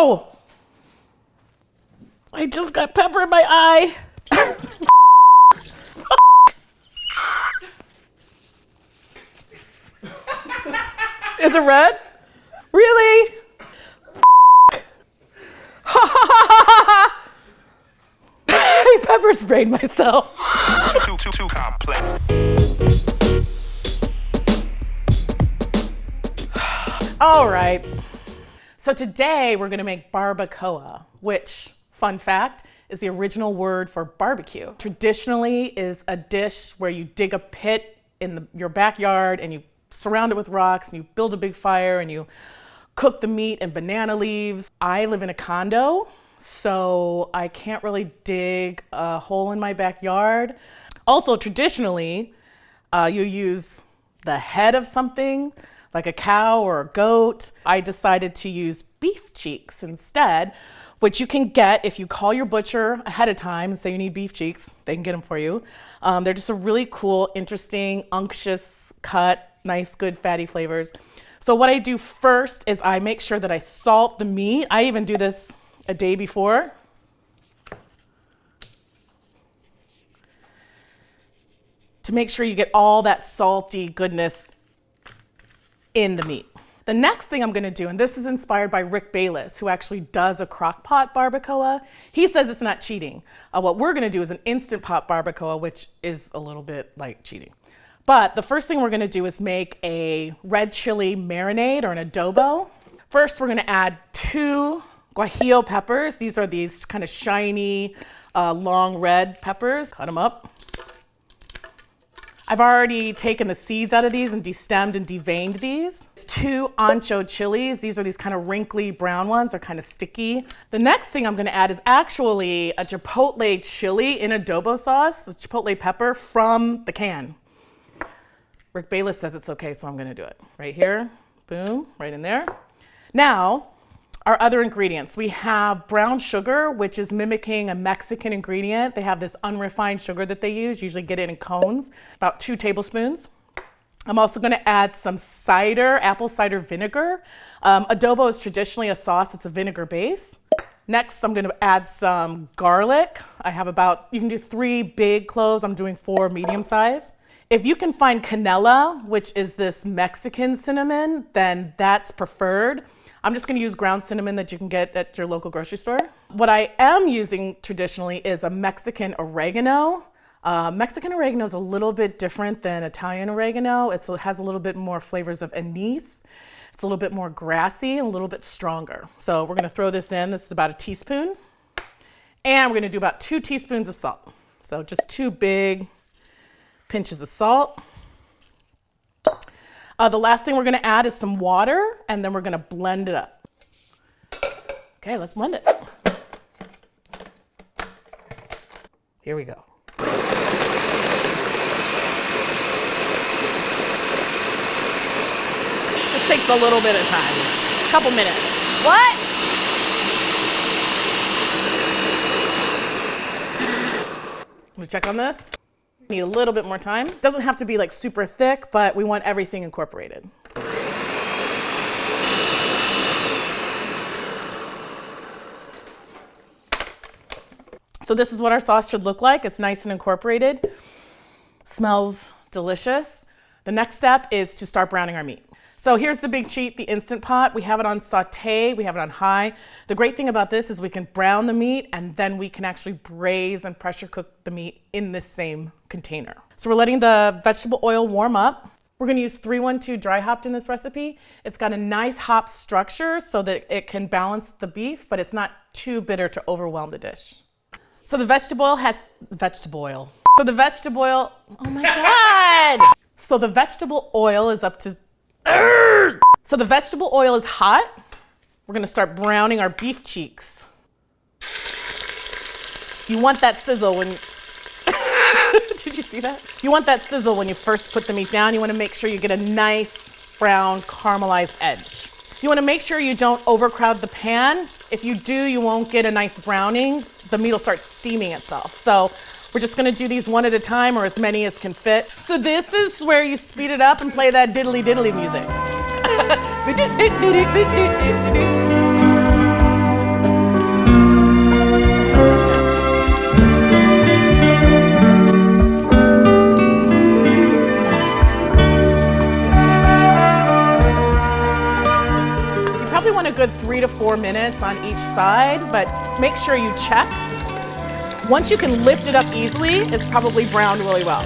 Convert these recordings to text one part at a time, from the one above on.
Ow! I just got pepper in my eye. Is it red? Really? I pepper sprayed myself. Too complex. All right. So today we're gonna make barbacoa, which, fun fact, is the original word for barbecue. Traditionally is a dish where you dig a pit in your backyard and you surround it with rocks and you build a big fire and you cook the meat in banana leaves. I live in a condo, so I can't really dig a hole in my backyard. Also, traditionally, you use the head of something, like a cow or a goat. I decided to use beef cheeks instead, which you can get if you call your butcher ahead of time and say you need beef cheeks, they can get them for you. They're just a really cool, interesting, unctuous cut, nice, good, fatty flavors. So what I do first is I make sure that I salt the meat. I even do this a day before. To make sure you get all that salty goodness in the meat. The next thing I'm gonna do, and this is inspired by Rick Bayless, who actually does a crock pot barbacoa. He says it's not cheating. What we're gonna do is an instant pot barbacoa, which is a little bit like cheating. But the first thing we're gonna do is make a red chili marinade or an adobo. First, we're gonna add 2 guajillo peppers. These are these kind of shiny, long red peppers. Cut them up. I've already taken the seeds out of these and destemmed and deveined these. 2 ancho chiles. These are these kind of wrinkly brown ones. They're kind of sticky. The next thing I'm gonna add is actually a chipotle chili in adobo sauce, a chipotle pepper from the can. Rick Bayless says it's okay, so I'm gonna do it. Right here, boom, right in there. Now, our other ingredients. We have brown sugar, which is mimicking a Mexican ingredient. They have this unrefined sugar that they use, usually get it in cones, about 2 tablespoons. I'm also gonna add some cider, apple cider vinegar. Adobo is traditionally a sauce, it's a vinegar base. Next, I'm gonna add some garlic. I have you can do 3 big cloves, I'm doing 4 medium size. If you can find canela, which is this Mexican cinnamon, then that's preferred. I'm just gonna use ground cinnamon that you can get at your local grocery store. What I am using traditionally is a Mexican oregano. Mexican oregano is a little bit different than Italian oregano. It has a little bit more flavors of anise. It's a little bit more grassy and a little bit stronger. So we're gonna throw this in. This is about a teaspoon. And we're gonna do about 2 teaspoons of salt. So just 2 big pinches of salt. The last thing we're gonna add is some water, and then we're gonna blend it up. Okay, let's blend it. Here we go. This takes a little bit of time, a couple minutes. What? I'm gonna check on this. Need a little bit more time. It doesn't have to be like super thick, but we want everything incorporated. So this is what our sauce should look like. It's nice and incorporated. Smells delicious. The next step is to start browning our meat. So here's the big cheat, the Instant Pot. We have it on saute, we have it on high. The great thing about this is we can brown the meat and then we can actually braise and pressure cook the meat in this same container. So we're letting the vegetable oil warm up. We're gonna use 312 dry hopped in this recipe. It's got a nice hop structure so that it can balance the beef, but it's not too bitter to overwhelm the dish. So the vegetable oil has, So the vegetable oil, oh my God. So the vegetable oil is up to, so the vegetable oil is hot. We're gonna start browning our beef cheeks. You want that sizzle when, did you see that? You want that sizzle when you first put the meat down. You wanna make sure you get a nice brown caramelized edge. You wanna make sure you don't overcrowd the pan. If you do, you won't get a nice browning. The meat will start steaming itself. So we're just gonna do these one at a time or as many as can fit. So this is where you speed it up and play that diddly diddly music. want a good 3 to 4 minutes on each side, but make sure you check. Once you can lift it up easily, it's probably browned really well.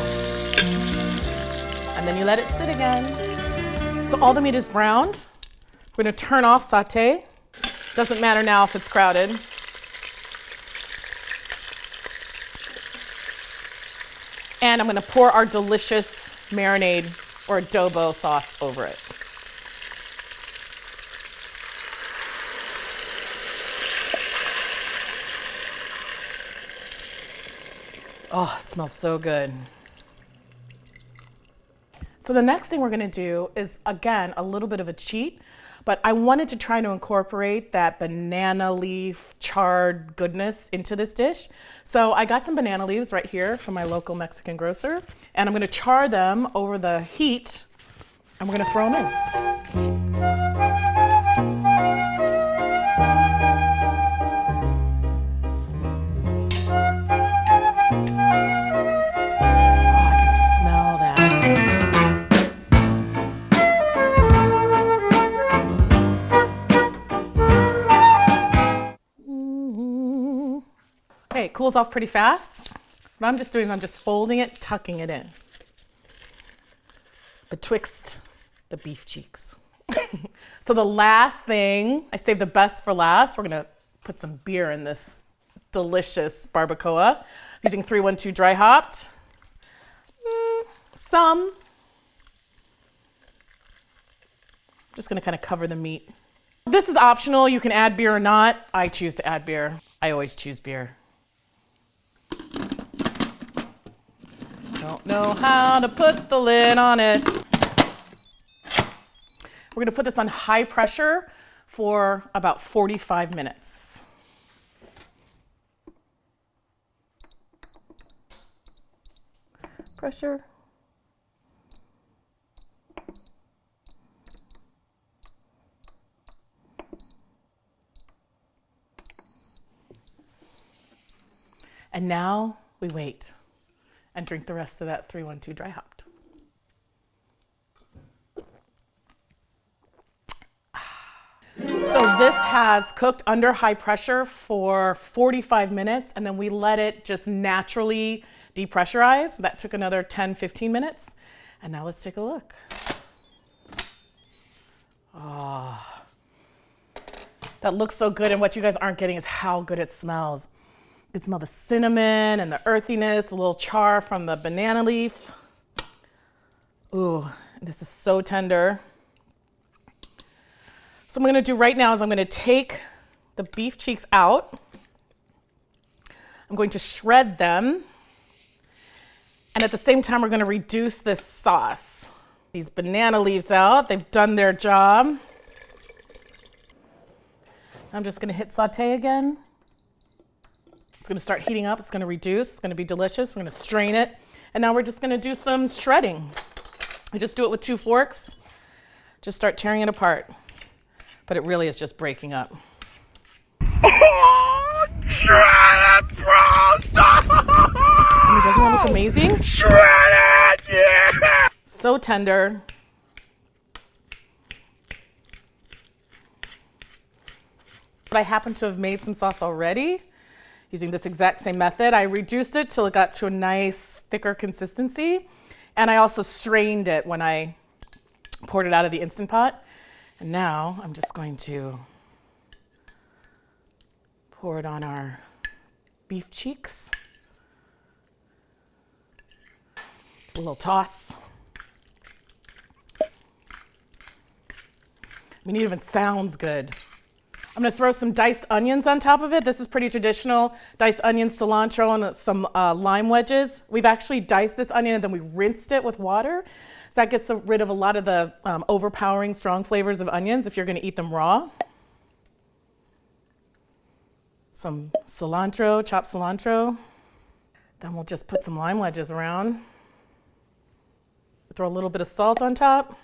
And then you let it sit again. So all the meat is browned. We're gonna turn off saute. Doesn't matter now if it's crowded. And I'm gonna pour our delicious marinade or adobo sauce over it. Oh, it smells so good. So the next thing we're gonna do is, again, a little bit of a cheat, but I wanted to try to incorporate that banana leaf charred goodness into this dish. So I got some banana leaves right here from my local Mexican grocer, and I'm gonna char them over the heat, and we're gonna throw them in. Okay, it cools off pretty fast. What I'm just doing is I'm just folding it, tucking it in betwixt the beef cheeks. So the last thing, I saved the best for last. We're gonna put some beer in this delicious barbacoa using 312 dry hopped. Some. Just gonna kind of cover the meat. This is optional. You can add beer or not. I choose to add beer. I always choose beer. Don't know how to put the lid on it. We're gonna put this on high pressure for about 45 minutes. Pressure. And now we wait and drink the rest of that 312 dry hopped. So this has cooked under high pressure for 45 minutes, and then we let it just naturally depressurize. That took another 10, 15 minutes. And now let's take a look. Oh, that looks so good, and what you guys aren't getting is how good it smells. You can smell the cinnamon and the earthiness, a little char from the banana leaf. Ooh, this is so tender. So what I'm gonna do right now is I'm gonna take the beef cheeks out. I'm going to shred them. And at the same time, we're gonna reduce this sauce. These banana leaves out, they've done their job. I'm just gonna hit saute again. It's gonna start heating up, it's gonna reduce, it's gonna be delicious. We're gonna strain it. And now we're just gonna do some shredding. We just do it with 2 forks. Just start tearing it apart. But it really is just breaking up. Oh, shred it, bro! I mean, doesn't that look amazing? Shred it, yeah! So tender. But I happen to have made some sauce already using this exact same method. I reduced it till it got to a nice thicker consistency. And I also strained it when I poured it out of the Instant Pot. And now I'm just going to pour it on our beef cheeks. A little toss. I mean, it even sounds good. I'm gonna throw some diced onions on top of it. This is pretty traditional. Diced onions, cilantro, and some lime wedges. We've actually diced this onion and then we rinsed it with water. So that gets rid of a lot of the overpowering strong flavors of onions if you're gonna eat them raw. Some cilantro, chopped cilantro. Then we'll just put some lime wedges around. Throw a little bit of salt on top.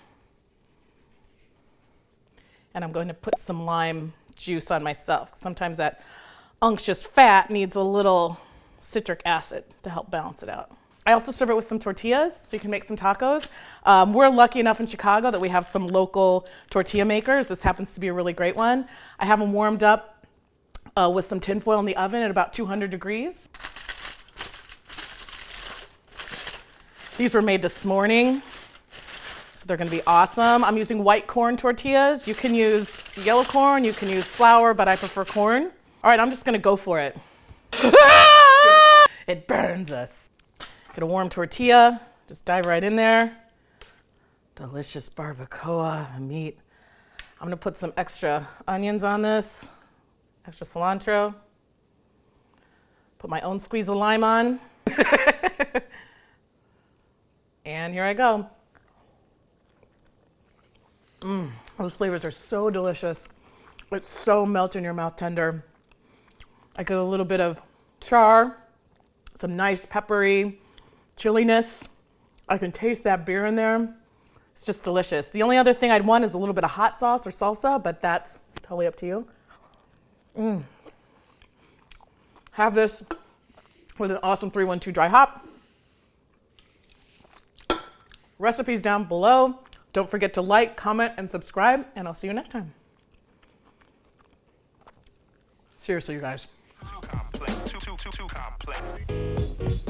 And I'm going to put some lime juice on myself. Sometimes that unctuous fat needs a little citric acid to help balance it out. I also serve it with some tortillas, so you can make some tacos. We're lucky enough in Chicago that we have some local tortilla makers. This happens to be a really great one. I have them warmed up with some tin foil in the oven at about 200 degrees. These were made this morning, so they're gonna be awesome. I'm using white corn tortillas. You can use yellow corn, you can use flour, but I prefer corn. All right, I'm just gonna go for it. It burns us. Get a warm tortilla, just dive right in there. Delicious barbacoa meat. I'm gonna put some extra onions on this, extra cilantro. Put my own squeeze of lime on. And here I go. Those flavors are so delicious. It's so melt in your mouth tender. I get a little bit of char, some nice peppery chilliness. I can taste that beer in there. It's just delicious. The only other thing I'd want is a little bit of hot sauce or salsa, but that's totally up to you. Have this with an awesome 312 dry hop. Recipes down below. Don't forget to like, comment, and subscribe, and I'll see you next time. Seriously, you guys. Too complex. Too complex.